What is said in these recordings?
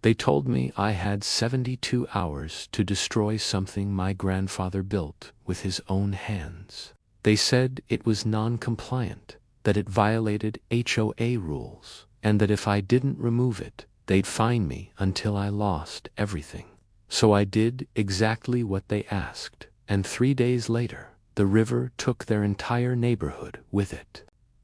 They told me I had 72 hours to destroy something my grandfather built with his own hands. They said it was non-compliant, that it violated HOA rules, and that if I didn't remove it, they'd fine me until I lost everything. So I did exactly what they asked, and 3 days later, the river took their entire neighborhood with it.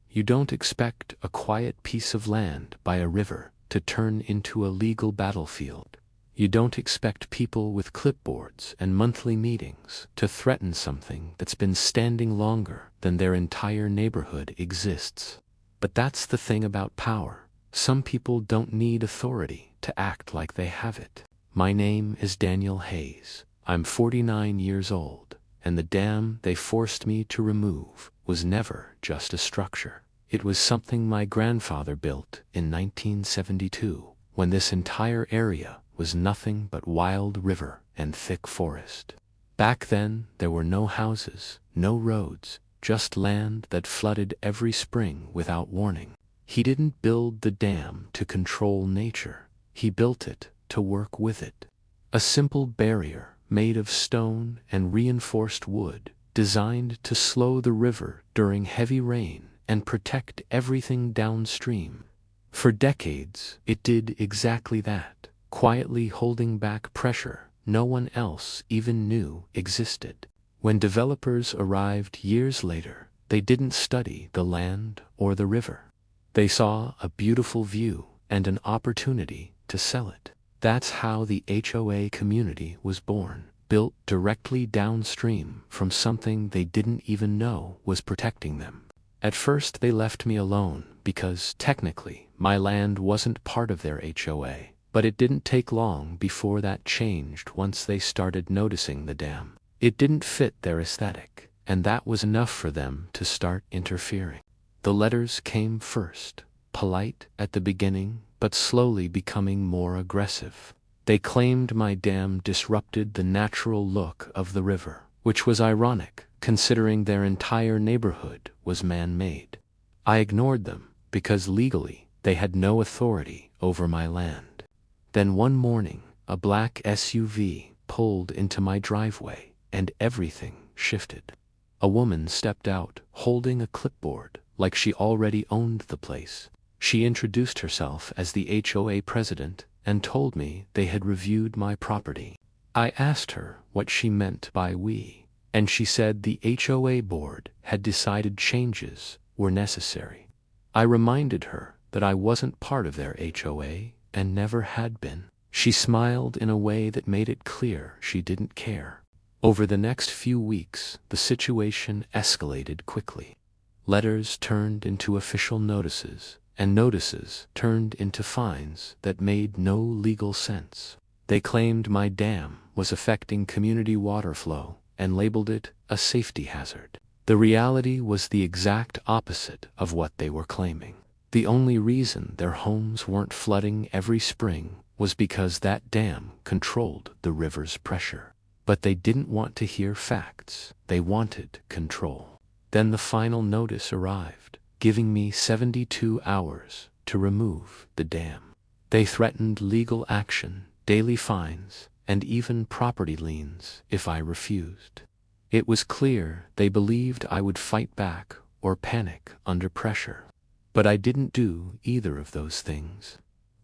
You don't expect a quiet piece of land by a river to turn into a legal battlefield. You don't expect people with clipboards and monthly meetings to threaten something that's been standing longer than their entire neighborhood exists. But that's the thing about power. Some people don't need authority to act like they have it. My name is Daniel Hayes. I'm 49 years old, and the dam they forced me to remove was never just a structure. It was something my grandfather built in 1972, when this entire area was nothing but wild river and thick forest. Back then, there were no houses, no roads, just land that flooded every spring without warning. He didn't build the dam to control nature. He built it to work with it. A simple barrier made of stone and reinforced wood, designed to slow the river during heavy rain and protect everything downstream. For decades, it did exactly that, quietly holding back pressure no one else even knew existed. When developers arrived years later, they didn't study the land or the river. They saw a beautiful view and an opportunity to sell it. That's how the HOA community was born, built directly downstream from something they didn't even know was protecting them. At first they left me alone because, technically, my land wasn't part of their HOA, but it didn't take long before that changed once they started noticing the dam. It didn't fit their aesthetic, and that was enough for them to start interfering. The letters came first, polite at the beginning, but slowly becoming more aggressive. They claimed my dam disrupted the natural look of the river, which was ironic, considering their entire neighborhood was man-made. I ignored them, because legally, they had no authority over my land. Then one morning, a black SUV pulled into my driveway, and everything shifted. A woman stepped out, holding a clipboard, like she already owned the place. She introduced herself as the HOA president and told me they had reviewed my property. I asked her what she meant by we, and she said the HOA board had decided changes were necessary. I reminded her that I wasn't part of their HOA and never had been. She smiled in a way that made it clear she didn't care. Over the next few weeks, the situation escalated quickly. Letters turned into official notices, and notices turned into fines that made no legal sense. They claimed my dam was affecting community water flow and labeled it a safety hazard. The reality was the exact opposite of what they were claiming. The only reason their homes weren't flooding every spring was because that dam controlled the river's pressure. But they didn't want to hear facts. They wanted control. Then the final notice arrived, giving me 72 hours to remove the dam. They threatened legal action, daily fines, and even property liens if I refused. It was clear they believed I would fight back or panic under pressure. But I didn't do either of those things.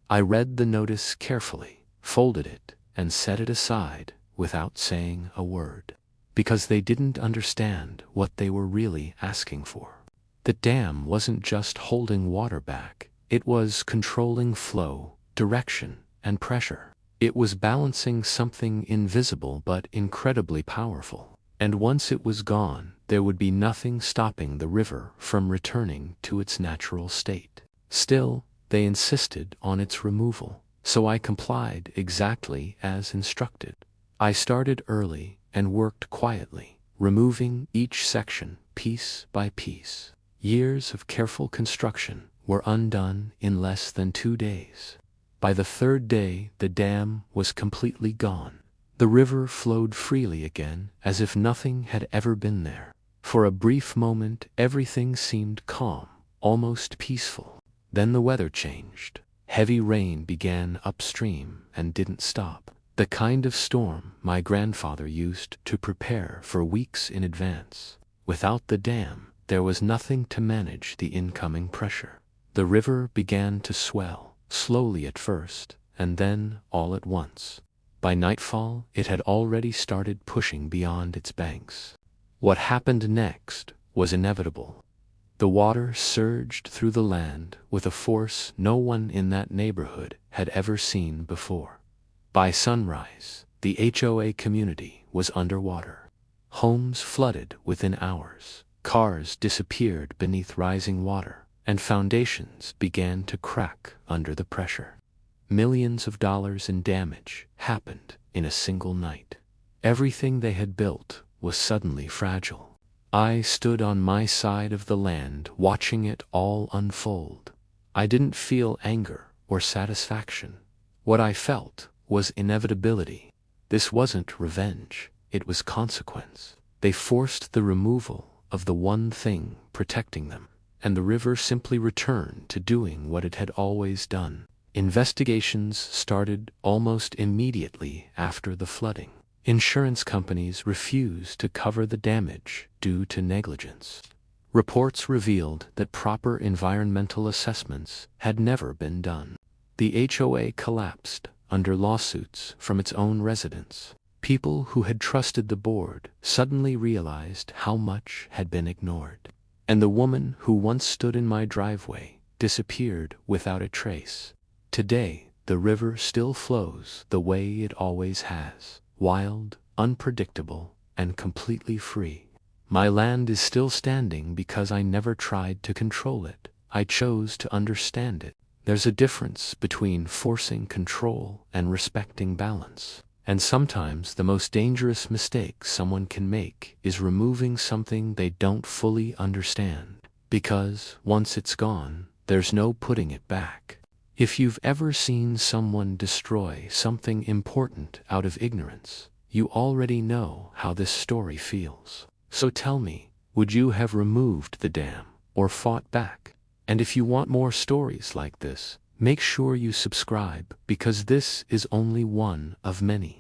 I read the notice carefully, folded it, and set it aside without saying a word, because they didn't understand what they were really asking for. The dam wasn't just holding water back, it was controlling flow, direction, and pressure. It was balancing something invisible but incredibly powerful. And once it was gone, there would be nothing stopping the river from returning to its natural state. Still, they insisted on its removal, so I complied exactly as instructed. I started early and worked quietly, removing each section piece by piece. Years of careful construction were undone in less than 2 days. By the 3rd day, the dam was completely gone. The river flowed freely again, as if nothing had ever been there. For a brief moment, everything seemed calm, almost peaceful. Then the weather changed. Heavy rain began upstream and didn't stop. The kind of storm my grandfather used to prepare for weeks in advance. Without the dam, there was nothing to manage the incoming pressure. The river began to swell, slowly at first, and then all at once. By nightfall, it had already started pushing beyond its banks. What happened next was inevitable. The water surged through the land with a force no one in that neighborhood had ever seen before. By sunrise, the HOA community was underwater. Homes flooded within hours, cars disappeared beneath rising water, and foundations began to crack under the pressure. Millions of dollars in damage happened in a single night. Everything they had built was suddenly fragile. I stood on my side of the land watching it all unfold. I didn't feel anger or satisfaction. What I felt was inevitability. This wasn't revenge, it was consequence. They forced the removal of the one thing protecting them, and the river simply returned to doing what it had always done. Investigations started almost immediately after the flooding. Insurance companies refused to cover the damage due to negligence. Reports revealed that proper environmental assessments had never been done. The HOA collapsed under lawsuits from its own residents. People who had trusted the board suddenly realized how much had been ignored. And the woman who once stood in my driveway disappeared without a trace. Today, the river still flows the way it always has, wild, unpredictable, and completely free. My land is still standing because I never tried to control it. I chose to understand it. There's a difference between forcing control and respecting balance. And sometimes the most dangerous mistake someone can make is removing something they don't fully understand. Because once it's gone, there's no putting it back. If you've ever seen someone destroy something important out of ignorance, you already know how this story feels. So tell me, would you have removed the dam or fought back? And if you want more stories like this, make sure you subscribe because this is only one of many.